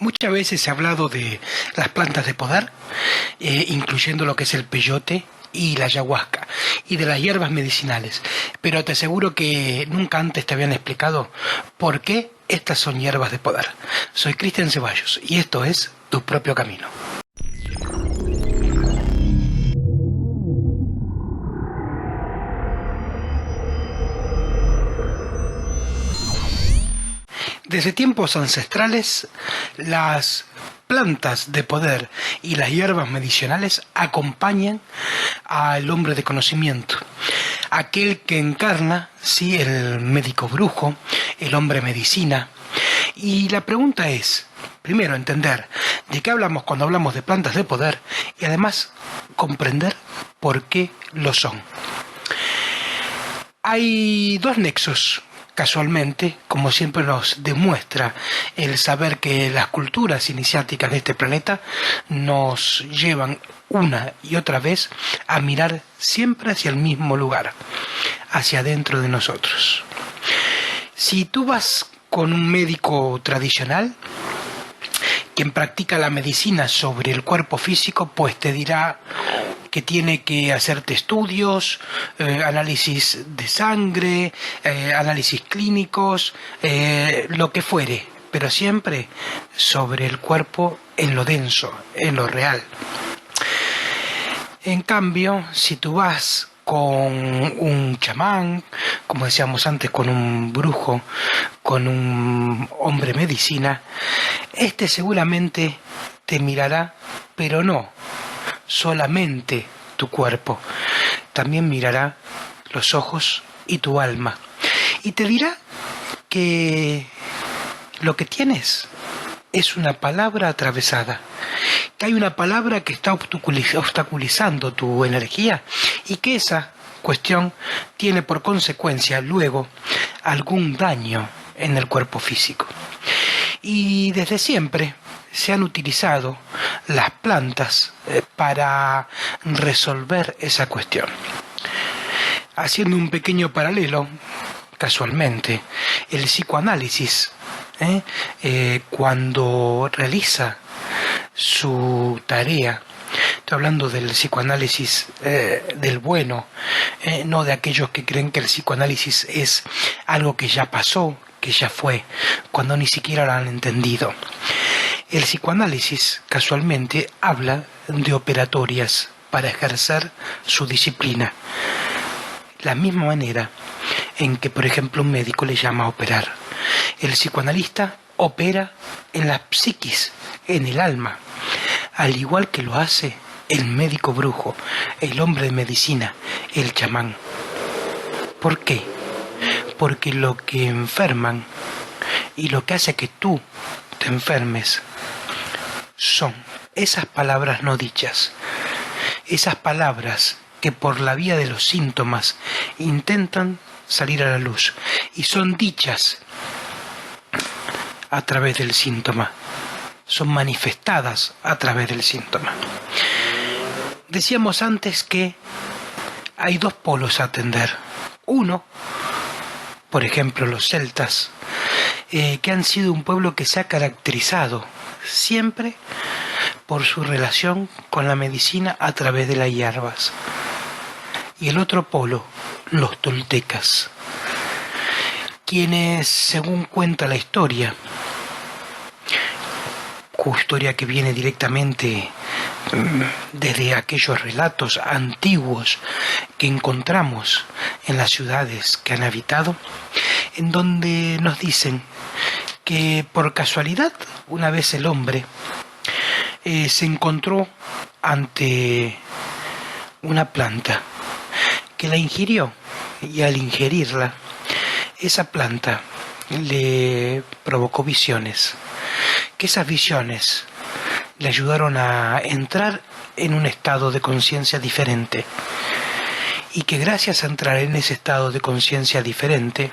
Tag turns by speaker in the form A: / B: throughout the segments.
A: Muchas veces se ha hablado de las plantas de poder, incluyendo lo que es el peyote y la ayahuasca, y de las hierbas medicinales, pero te aseguro que nunca antes te habían explicado por qué estas son hierbas de poder. Soy Cristian Ceballos y esto es Tu Propio Camino. Desde tiempos ancestrales, las plantas de poder y las hierbas medicinales acompañan al hombre de conocimiento, aquel que encarna, sí, el médico brujo, el hombre medicina. Y la pregunta es, primero, entender de qué hablamos cuando hablamos de plantas de poder y además comprender por qué lo son. Hay dos nexos. Casualmente, como siempre nos demuestra el saber que las culturas iniciáticas de este planeta nos llevan una y otra vez a mirar siempre hacia el mismo lugar, hacia adentro de nosotros. Si tú vas con un médico tradicional, quien practica la medicina sobre el cuerpo físico, pues te dirá que tiene que hacerte estudios, análisis de sangre, análisis clínicos, lo que fuere, pero siempre sobre el cuerpo en lo denso, en lo real. En cambio, si tú vas con un chamán, como decíamos antes, con un brujo, con un hombre medicina, este seguramente te mirará, pero no solamente tu cuerpo, también mirará los ojos y tu alma, y te dirá que lo que tienes es una palabra atravesada, que hay una palabra que está obstaculizando tu energía y que esa cuestión tiene por consecuencia luego algún daño en el cuerpo físico. Y desde siempre se han utilizado las plantas para resolver esa cuestión. Haciendo un pequeño paralelo, casualmente, el psicoanálisis, cuando realiza su tarea, estoy hablando del psicoanálisis del bueno, no de aquellos que creen que el psicoanálisis es algo que ya pasó, que ya fue, cuando ni siquiera lo han entendido. El psicoanálisis, casualmente, habla de operatorias para ejercer su disciplina. La misma manera en que, por ejemplo, un médico le llama operar. El psicoanalista opera en la psiquis, en el alma, al igual que lo hace el médico brujo, el hombre de medicina, el chamán. ¿Por qué? Porque lo que enferman y lo que hace que tú te enfermes son esas palabras no dichas, esas palabras que por la vía de los síntomas intentan salir a la luz y son dichas a través del síntoma, son manifestadas a través del síntoma. Decíamos antes que hay dos polos a atender. Uno, por ejemplo, los celtas, que han sido un pueblo que se ha caracterizado siempre por su relación con la medicina a través de las hierbas. Y el otro polo, los toltecas, quienes, según cuenta la historia que viene directamente desde aquellos relatos antiguos que encontramos en las ciudades que han habitado, en donde nos dicen que por casualidad una vez el hombre se encontró ante una planta que la ingirió, y al ingerirla esa planta le provocó visiones, que esas visiones le ayudaron a entrar en un estado de conciencia diferente, y que gracias a entrar en ese estado de conciencia diferente,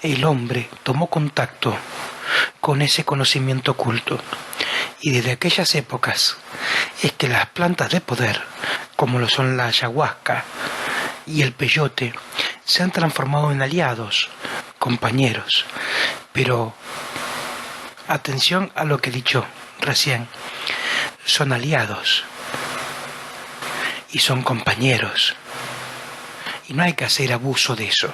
A: el hombre tomó contacto con ese conocimiento oculto. Y desde aquellas épocas es que las plantas de poder, como lo son la ayahuasca y el peyote, se han transformado en aliados, compañeros, pero atención a lo que he dicho recién, son aliados y son compañeros, y no hay que hacer abuso de eso.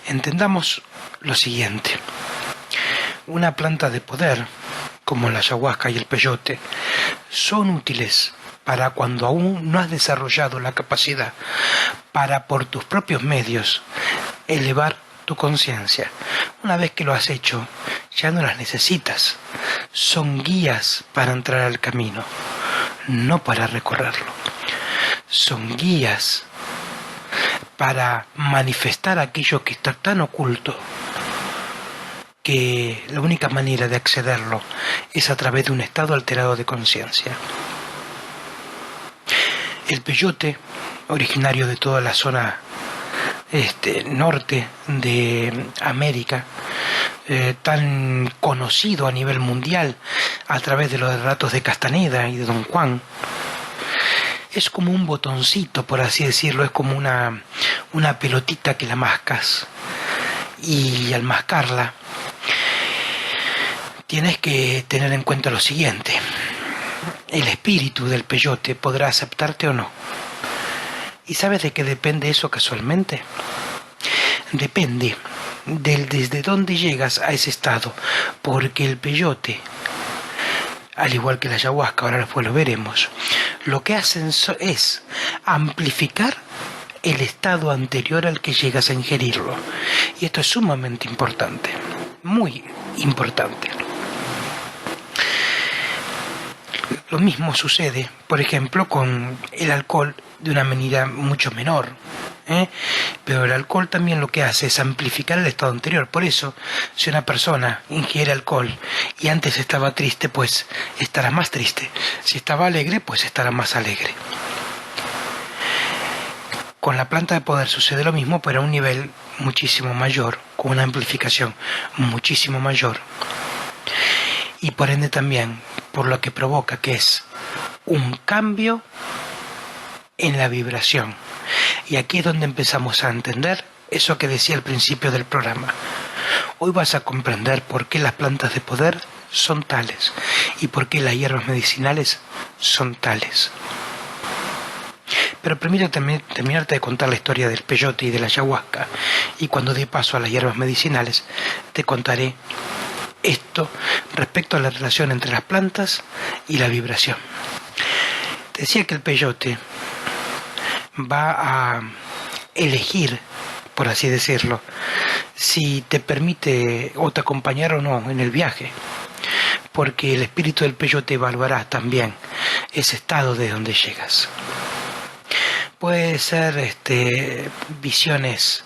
A: Entendamos lo siguiente: una planta de poder como la ayahuasca y el peyote son útiles para cuando aún no has desarrollado la capacidad para por tus propios medios elevar tu conciencia. Una vez que lo has hecho, ya no las necesitas. Son guías para entrar al camino, no para recorrerlo. Son guías para manifestar aquello que está tan oculto que la única manera de accederlo es a través de un estado alterado de conciencia. El peyote, originario de toda la zona norte de América, tan conocido a nivel mundial a través de los relatos de Castaneda y de Don Juan, es como un botoncito, por así decirlo, es como una pelotita que la mascas, y al mascarla tienes que tener en cuenta lo siguiente: el espíritu del peyote podrá aceptarte o no. ¿Y sabes de qué depende eso casualmente? Depende desde dónde llegas a ese estado, porque el peyote, al igual que la ayahuasca, ahora después lo veremos, lo que hacen es amplificar el estado anterior al que llegas a ingerirlo. Y esto es sumamente importante, muy importante. Lo mismo sucede, por ejemplo, con el alcohol de una manera mucho menor, pero el alcohol también lo que hace es amplificar el estado anterior. Por eso, si una persona ingiere alcohol y antes estaba triste, pues estará más triste. Si estaba alegre, pues estará más alegre. Con la planta de poder sucede lo mismo, pero a un nivel muchísimo mayor, con una amplificación muchísimo mayor. Y por ende también por lo que provoca, que es un cambio en la vibración. Y aquí es donde empezamos a entender eso que decía al principio del programa. Hoy vas a comprender por qué las plantas de poder son tales y por qué las hierbas medicinales son tales. Pero permítame terminarte de contar la historia del peyote y de la ayahuasca, y cuando dé paso a las hierbas medicinales te contaré esto respecto a la relación entre las plantas y la vibración. Decía que el peyote va a elegir, por así decirlo, si te permite o te acompañar o no en el viaje, porque el espíritu del peyote evaluará también ese estado de donde llegas. Puede ser visiones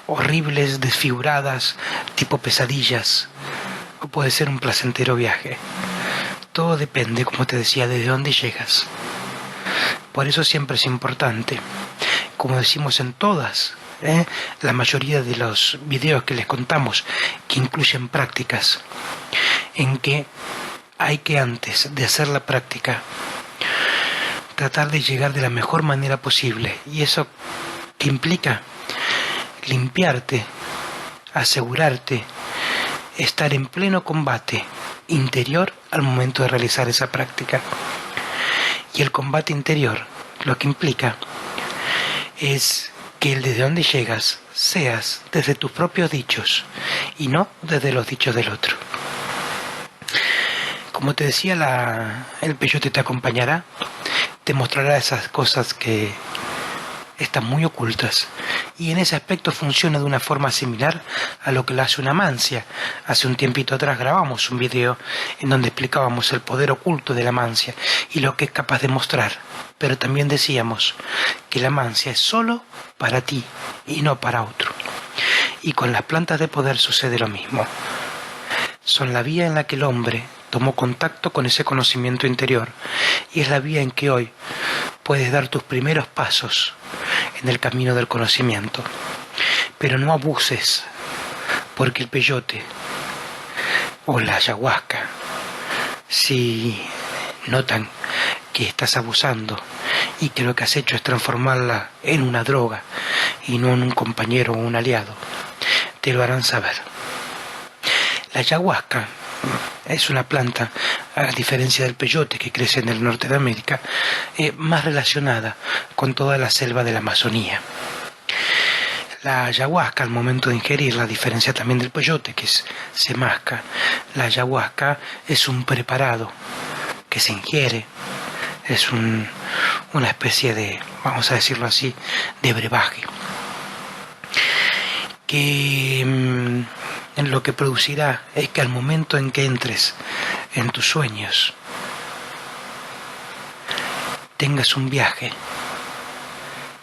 A: horribles, desfiguradas, tipo pesadillas, o puede ser un placentero viaje. Todo depende, como te decía, de dónde llegas. Por eso siempre es importante, como decimos en todas, la mayoría de los videos que les contamos, que incluyen prácticas, en que hay que, antes de hacer la práctica, tratar de llegar de la mejor manera posible. Y eso que implica limpiarte, asegurarte, estar en pleno combate interior al momento de realizar esa práctica. Y el combate interior lo que implica es que el desde donde llegas seas desde tus propios dichos y no desde los dichos del otro. Como te decía, el peyote te acompañará, te mostrará esas cosas que están muy ocultas, y en ese aspecto funciona de una forma similar a lo que lo hace una mancia. Hace un tiempito atrás grabamos un video en donde explicábamos el poder oculto de la mancia y lo que es capaz de mostrar, pero también decíamos que la mancia es solo para ti y no para otro. Y con las plantas de poder sucede lo mismo. Son la vía en la que el hombre tomó contacto con ese conocimiento interior, y es la vía en que hoy puedes dar tus primeros pasos en el camino del conocimiento. Pero no abuses, porque el peyote o la ayahuasca, si notan que estás abusando y que lo que has hecho es transformarla en una droga y no en un compañero o un aliado, te lo harán saber. La ayahuasca es una planta, a diferencia del peyote que crece en el norte de América, más relacionada con toda la selva de la Amazonía. La ayahuasca, al momento de ingerirla, a diferencia también del peyote que se masca, la ayahuasca es un preparado que se ingiere, es una especie de, vamos a decirlo así, de brebaje, que lo que producirá es que al momento en que entres en tus sueños, tengas un viaje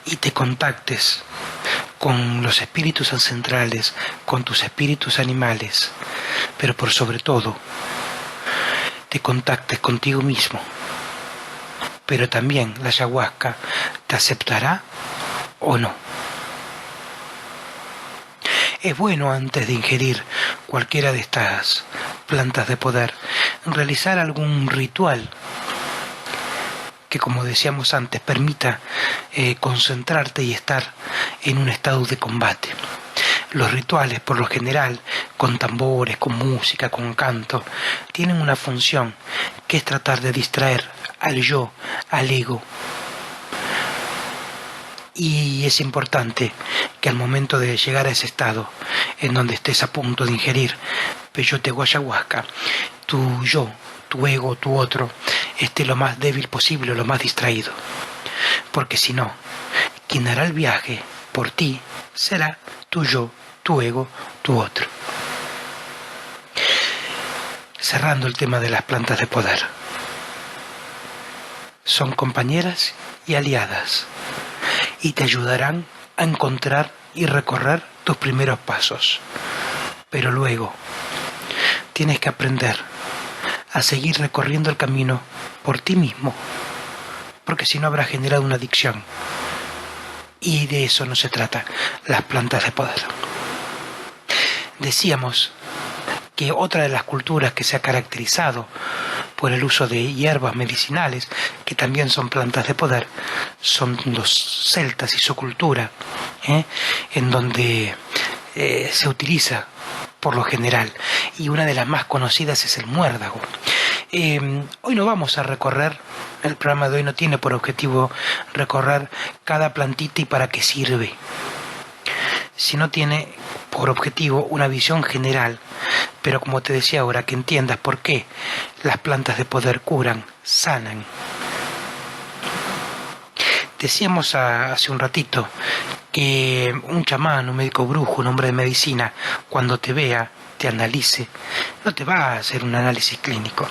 A: y te contactes con los espíritus ancestrales, con tus espíritus animales, pero por sobre todo, te contactes contigo mismo. Pero también la ayahuasca te aceptará o no. Es bueno, antes de ingerir cualquiera de estas plantas de poder, realizar algún ritual que, como decíamos antes, permita concentrarte y estar en un estado de combate. Los rituales, por lo general, con tambores, con música, con canto, tienen una función que es tratar de distraer al yo, al ego. Y es importante que al momento de llegar a ese estado, en donde estés a punto de ingerir peyote o ayahuasca, tu yo, tu ego, tu otro, esté lo más débil posible, lo más distraído. Porque si no, quien hará el viaje por ti será tu yo, tu ego, tu otro. Cerrando el tema de las plantas de poder. Son compañeras y aliadas y te ayudarán a encontrar y recorrer tus primeros pasos. Pero luego tienes que aprender a seguir recorriendo el camino por ti mismo, porque si no habrás generado una adicción. Y de eso no se trata las plantas de poder. Decíamos que otra de las culturas que se ha caracterizado por el uso de hierbas medicinales, que también son plantas de poder, son los celtas y su cultura, en donde se utiliza por lo general, y una de las más conocidas es el muérdago. Hoy no vamos a recorrer, el programa de hoy no tiene por objetivo recorrer cada plantita y para qué sirve, sino tiene por objetivo una visión general, pero como te decía ahora, que entiendas por qué las plantas de poder curan, sanan. Decíamos hace un ratito que un chamán, un médico brujo, un hombre de medicina, cuando te vea, te analice, no te va a hacer un análisis clínico,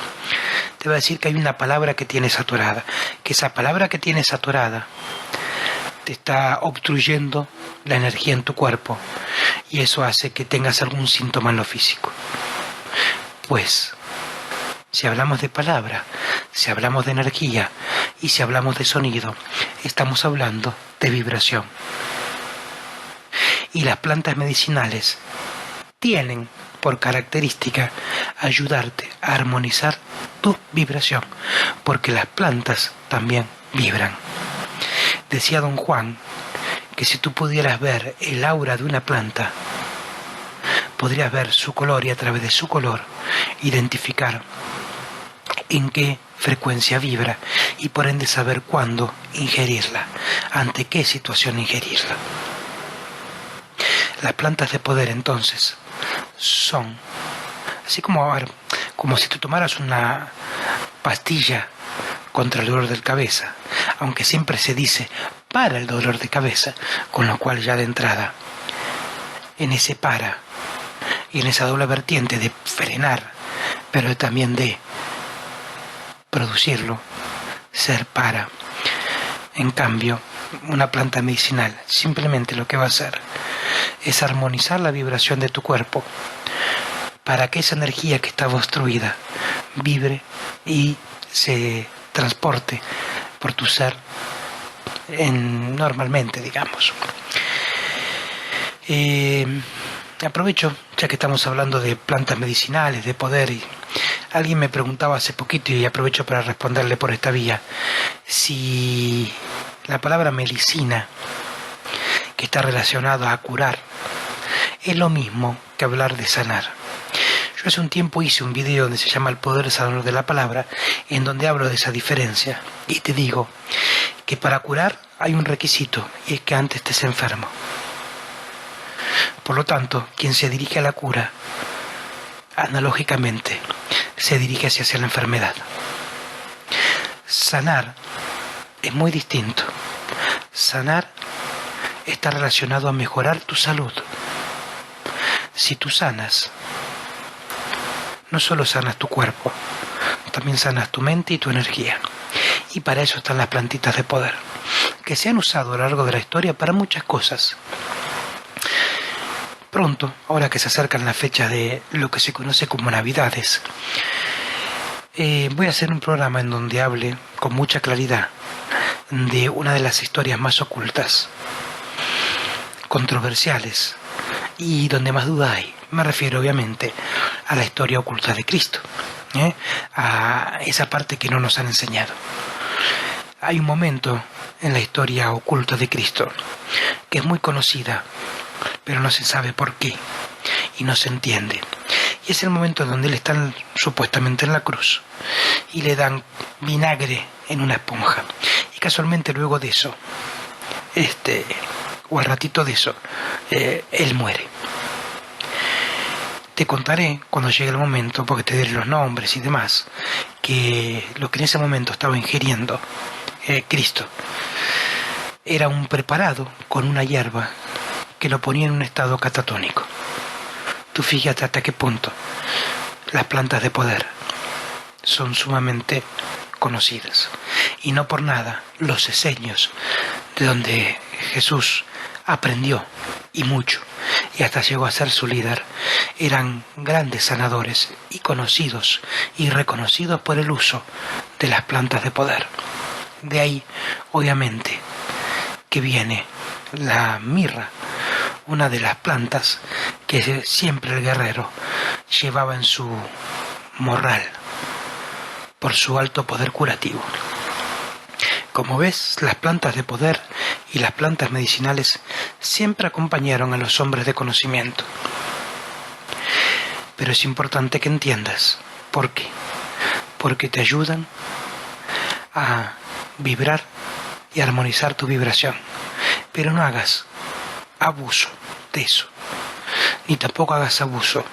A: te va a decir que hay una palabra que tienes atorada, que esa palabra que tienes atorada te está obstruyendo la energía en tu cuerpo y eso hace que tengas algún síntoma en lo físico. Pues, si hablamos de palabra, si hablamos de energía y si hablamos de sonido, estamos hablando de vibración. Y las plantas medicinales tienen por característica ayudarte a armonizar tu vibración, porque las plantas también vibran. Decía don Juan que si tú pudieras ver el aura de una planta, podrías ver su color y a través de su color identificar en qué frecuencia vibra y por ende saber cuándo ingerirla, ante qué situación ingerirla. Las plantas de poder entonces son así como si tú tomaras una pastilla contra el dolor de cabeza, aunque siempre se dice para el dolor de cabeza, con lo cual ya de entrada, en ese para y en esa doble vertiente de frenar, pero también de producirlo, ser para. En cambio, una planta medicinal simplemente lo que va a hacer es armonizar la vibración de tu cuerpo para que esa energía que está obstruida vibre y se transporte por tu ser normalmente, digamos. Aprovecho, ya que estamos hablando de plantas medicinales, de poder, y alguien me preguntaba hace poquito y aprovecho para responderle por esta vía, si la palabra medicina, que está relacionada a curar, es lo mismo que hablar de sanar. Yo Yo hace un tiempo hice un video donde se llama El poder sanador de la palabra, en donde hablo de esa diferencia. Y te digo que para curar hay un requisito, y es que antes estés enfermo. Por lo tanto, quien se dirige a la cura, analógicamente, se dirige hacia la enfermedad. Sanar es muy distinto. Sanar está relacionado a mejorar tu salud. Si tú sanas, no solo sanas tu cuerpo, también sanas tu mente y tu energía. Y para eso están las plantitas de poder, que se han usado a lo largo de la historia para muchas cosas. Pronto, ahora que se acercan las fechas de lo que se conoce como Navidades, voy a hacer un programa en donde hable con mucha claridad de una de las historias más ocultas, controversiales y donde más duda hay. Me refiero obviamente a la historia oculta de Cristo, a esa parte que no nos han enseñado. Hay un momento en la historia oculta de Cristo que es muy conocida, pero no se sabe por qué y no se entiende. Y es el momento donde él está supuestamente en la cruz y le dan vinagre en una esponja. Y casualmente luego de eso, o al ratito de eso, él muere. Te contaré cuando llegue el momento, porque te diré los nombres y demás, que lo que en ese momento estaba ingiriendo Cristo era un preparado con una hierba que lo ponía en un estado catatónico. Tú fíjate hasta qué punto las plantas de poder son sumamente conocidas. Y no por nada los esenios, de donde Jesús aprendió y mucho, y hasta llegó a ser su líder, eran grandes sanadores y conocidos y reconocidos por el uso de las plantas de poder. De ahí, obviamente, que viene la mirra, una de las plantas que siempre el guerrero llevaba en su morral por su alto poder curativo. Como ves, las plantas de poder y las plantas medicinales siempre acompañaron a los hombres de conocimiento. Pero es importante que entiendas por qué. Porque te ayudan a vibrar y armonizar tu vibración. Pero no hagas abuso de eso, ni tampoco hagas abuso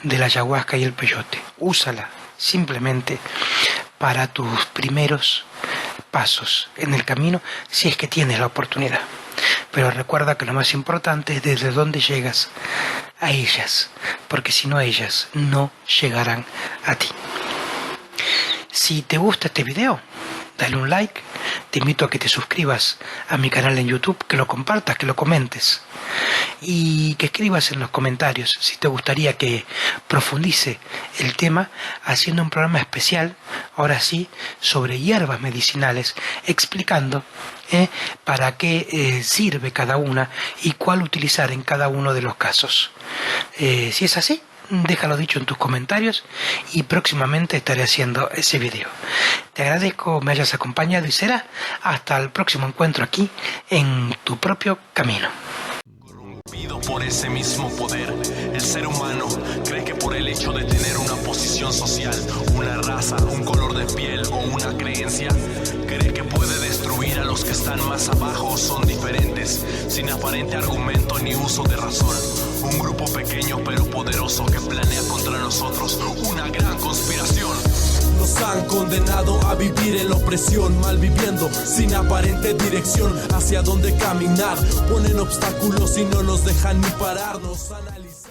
A: de la ayahuasca y el peyote. Úsala simplemente para tus primeros pasos en el camino, si es que tienes la oportunidad. Pero recuerda que lo más importante es desde dónde llegas a ellas, porque si no, ellas no llegarán a ti. Si te gusta este video, dale un like. Te invito a que te suscribas a mi canal en YouTube, que lo compartas, que lo comentes y que escribas en los comentarios si te gustaría que profundice el tema, haciendo un programa especial, ahora sí, sobre hierbas medicinales, explicando para qué sirve cada una y cuál utilizar en cada uno de los casos. Si es así, déjalo dicho en tus comentarios y próximamente estaré haciendo ese video. Te agradezco me hayas acompañado y será hasta el próximo encuentro aquí en Tu Propio Camino.
B: Corrompido por ese mismo poder, el ser humano cree que por el hecho de tener una posición social, una raza, un color de piel o una creencia, cree que puede destruir a los que están más abajo o son diferentes, sin aparente argumento ni uso de razón. Un grupo pequeño pero poderoso que planea contra nosotros una gran conspiración. Nos han condenado a vivir en la opresión, mal viviendo, sin aparente dirección hacia dónde caminar. Ponen obstáculos y no nos dejan ni pararnos, analizar.